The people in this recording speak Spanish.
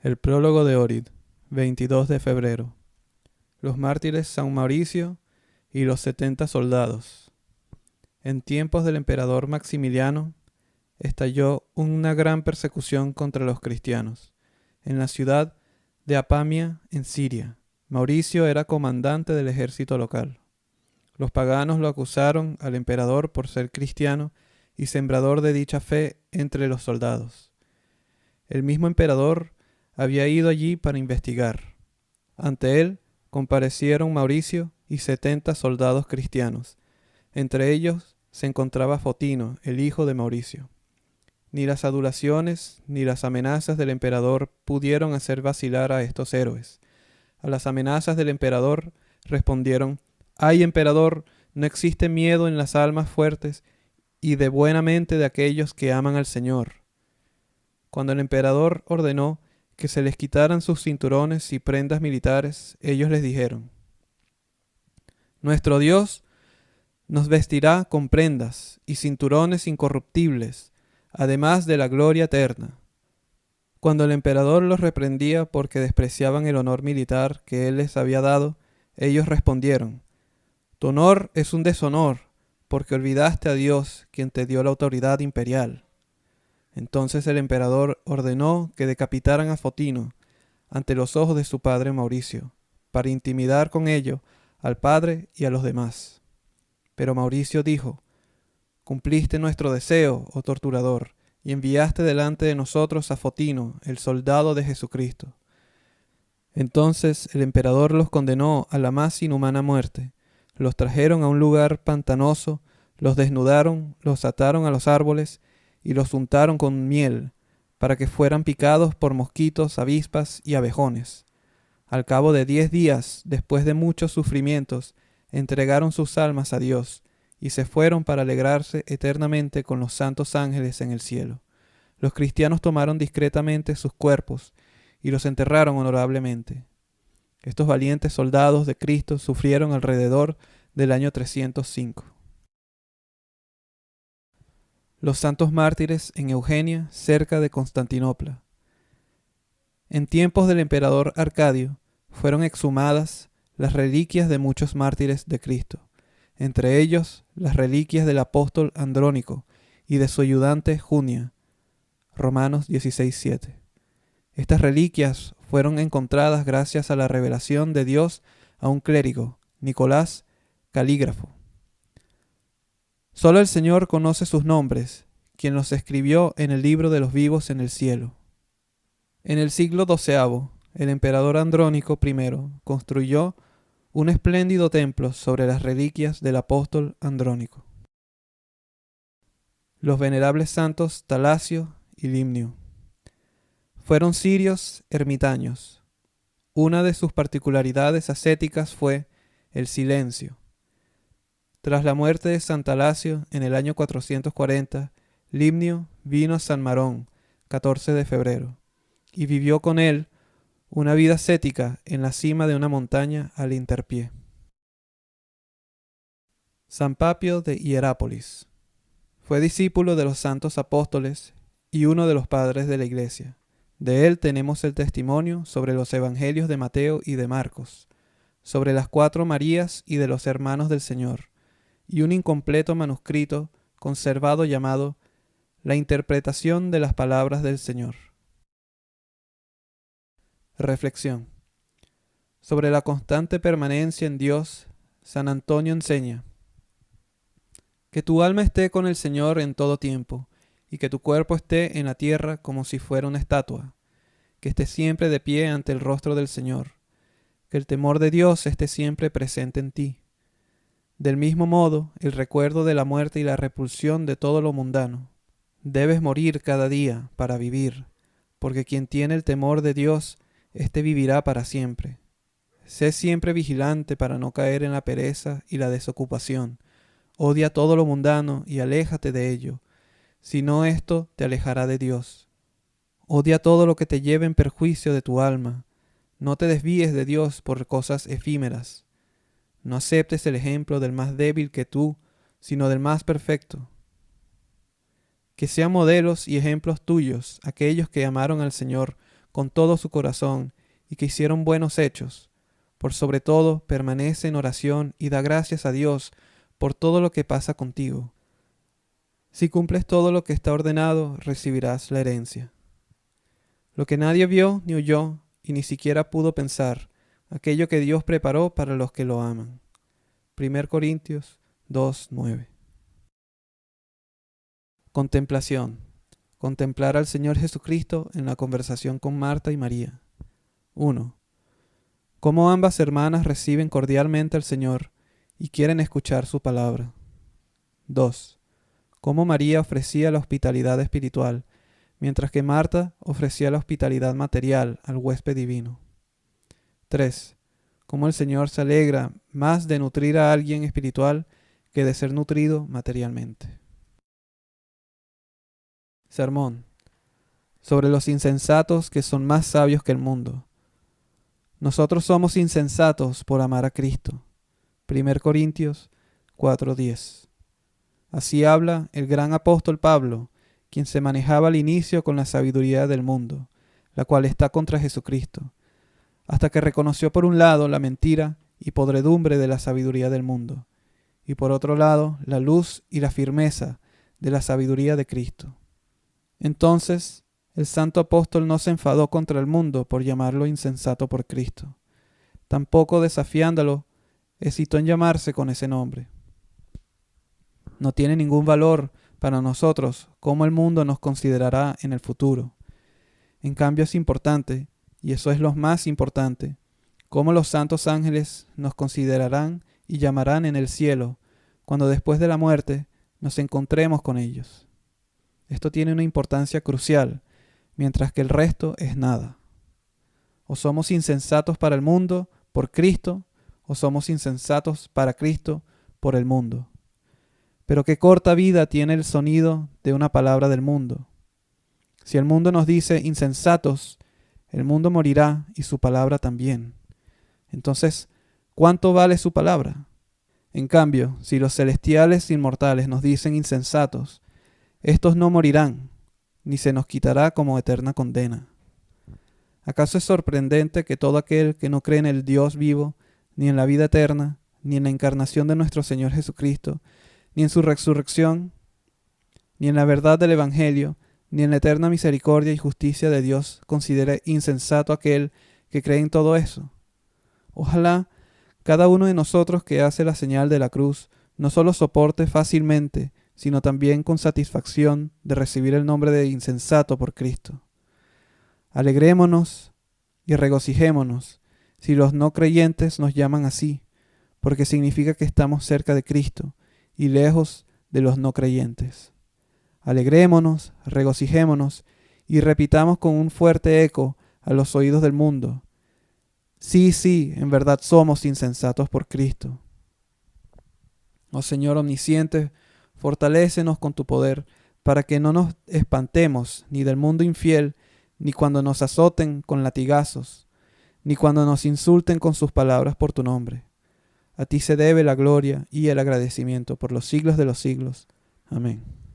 El prólogo de Orid, 22 de febrero. Los mártires San Mauricio y los 70 soldados. En tiempos del emperador Maximiliano, estalló una gran persecución contra los cristianos. En la ciudad de Apamia, en Siria, Mauricio era comandante del ejército local. Los paganos lo acusaron al emperador por ser cristiano y sembrador de dicha fe entre los soldados. El mismo emperador había ido allí para investigar. Ante él comparecieron Mauricio y 70 soldados cristianos. Entre ellos se encontraba Fotino, el hijo de Mauricio. Ni las adulaciones ni las amenazas del emperador pudieron hacer vacilar a estos héroes. A las amenazas del emperador respondieron: «¡Ay, emperador! No existe miedo en las almas fuertes y de buena mente de aquellos que aman al Señor». Cuando el emperador ordenó que se les quitaran sus cinturones y prendas militares, ellos les dijeron: «Nuestro Dios nos vestirá con prendas y cinturones incorruptibles, además de la gloria eterna». Cuando el emperador los reprendía porque despreciaban el honor militar que él les había dado, ellos respondieron: «Tu honor es un deshonor, porque olvidaste a Dios, quien te dio la autoridad imperial». Entonces el emperador ordenó que decapitaran a Fotino ante los ojos de su padre Mauricio, para intimidar con ello al padre y a los demás. Pero Mauricio dijo: «Cumpliste nuestro deseo, oh torturador, y enviaste delante de nosotros a Fotino, el soldado de Jesucristo». Entonces el emperador los condenó a la más inhumana muerte. Los trajeron a un lugar pantanoso, los desnudaron, los ataron a los árboles y los untaron con miel, para que fueran picados por mosquitos, avispas y abejones. Al cabo de 10 días, después de muchos sufrimientos, entregaron sus almas a Dios, y se fueron para alegrarse eternamente con los santos ángeles en el cielo. Los cristianos tomaron discretamente sus cuerpos, y los enterraron honorablemente. Estos valientes soldados de Cristo sufrieron alrededor del año 305. Los santos mártires en Eugenia, cerca de Constantinopla. En tiempos del emperador Arcadio fueron exhumadas las reliquias de muchos mártires de Cristo, entre ellos las reliquias del apóstol Andrónico y de su ayudante Junia. Romanos 16:7. Estas reliquias fueron encontradas gracias a la revelación de Dios a un clérigo, Nicolás Calígrafo. Solo el Señor conoce sus nombres, quien los escribió en el libro de los vivos en el cielo. En el siglo XII, el emperador Andrónico I construyó un espléndido templo sobre las reliquias del apóstol Andrónico. Los venerables santos Talasio y Limnio fueron sirios ermitaños. Una de sus particularidades ascéticas fue el silencio. Tras la muerte de San Talasio en el año 440, Limnio vino a San Marón, 14 de febrero, y vivió con él una vida ascética en la cima de una montaña al interpié. San Papio de Hierápolis fue discípulo de los santos apóstoles y uno de los padres de la Iglesia. De él tenemos el testimonio sobre los evangelios de Mateo y de Marcos, sobre las 4 Marías y de los hermanos del Señor, y un incompleto manuscrito conservado llamado La interpretación de las palabras del Señor. Reflexión. Sobre la constante permanencia en Dios, San Antonio enseña: que tu alma esté con el Señor en todo tiempo, y que tu cuerpo esté en la tierra como si fuera una estatua, que estés siempre de pie ante el rostro del Señor, que el temor de Dios esté siempre presente en ti. Del mismo modo, el recuerdo de la muerte y la repulsión de todo lo mundano. Debes morir cada día para vivir, porque quien tiene el temor de Dios, éste vivirá para siempre. Sé siempre vigilante para no caer en la pereza y la desocupación. Odia todo lo mundano y aléjate de ello, si no esto te alejará de Dios. Odia todo lo que te lleve en perjuicio de tu alma. No te desvíes de Dios por cosas efímeras. No aceptes el ejemplo del más débil que tú, sino del más perfecto. Que sean modelos y ejemplos tuyos aquellos que amaron al Señor con todo su corazón y que hicieron buenos hechos. Por sobre todo, permanece en oración y da gracias a Dios por todo lo que pasa contigo. Si cumples todo lo que está ordenado, recibirás la herencia. Lo que nadie vio ni oyó y ni siquiera pudo pensar, aquello que Dios preparó para los que lo aman. 1 Corintios 2:9. Contemplación. Contemplar al Señor Jesucristo en la conversación con Marta y María. 1. Cómo ambas hermanas reciben cordialmente al Señor y quieren escuchar su palabra. 2. Cómo María ofrecía la hospitalidad espiritual, mientras que Marta ofrecía la hospitalidad material al huésped divino. 3. Cómo el Señor se alegra más de nutrir a alguien espiritual que de ser nutrido materialmente. Sermón. Sobre los insensatos que son más sabios que el mundo. Nosotros somos insensatos por amar a Cristo. 1 Corintios 4:10. Así habla el gran apóstol Pablo, quien se manejaba al inicio con la sabiduría del mundo, la cual está contra Jesucristo, hasta que reconoció por un lado la mentira y podredumbre de la sabiduría del mundo, y por otro lado la luz y la firmeza de la sabiduría de Cristo. Entonces el santo apóstol no se enfadó contra el mundo por llamarlo insensato por Cristo. Tampoco desafiándolo, hesitó en llamarse con ese nombre. No tiene ningún valor para nosotros cómo el mundo nos considerará en el futuro. En cambio es importante, y eso es lo más importante, cómo los santos ángeles nos considerarán y llamarán en el cielo, cuando después de la muerte nos encontremos con ellos. Esto tiene una importancia crucial, mientras que el resto es nada. O somos insensatos para el mundo por Cristo, o somos insensatos para Cristo por el mundo. Pero qué corta vida tiene el sonido de una palabra del mundo. Si el mundo nos dice insensatos, el mundo morirá y su palabra también. Entonces, ¿cuánto vale su palabra? En cambio, si los celestiales inmortales nos dicen insensatos, estos no morirán, ni se nos quitará como eterna condena. ¿Acaso es sorprendente que todo aquel que no cree en el Dios vivo, ni en la vida eterna, ni en la encarnación de nuestro Señor Jesucristo, ni en su resurrección, ni en la verdad del Evangelio, ni en la eterna misericordia y justicia de Dios, considere insensato aquel que cree en todo eso? Ojalá cada uno de nosotros que hace la señal de la cruz no solo soporte fácilmente, sino también con satisfacción de recibir el nombre de insensato por Cristo. Alegrémonos y regocijémonos si los no creyentes nos llaman así, porque significa que estamos cerca de Cristo y lejos de los no creyentes. Alegrémonos, regocijémonos y repitamos con un fuerte eco a los oídos del mundo: sí, sí, en verdad somos insensatos por Cristo. Oh Señor omnisciente, fortalécenos con tu poder, para que no nos espantemos ni del mundo infiel, ni cuando nos azoten con latigazos, ni cuando nos insulten con sus palabras por tu nombre. A ti se debe la gloria y el agradecimiento por los siglos de los siglos. Amén.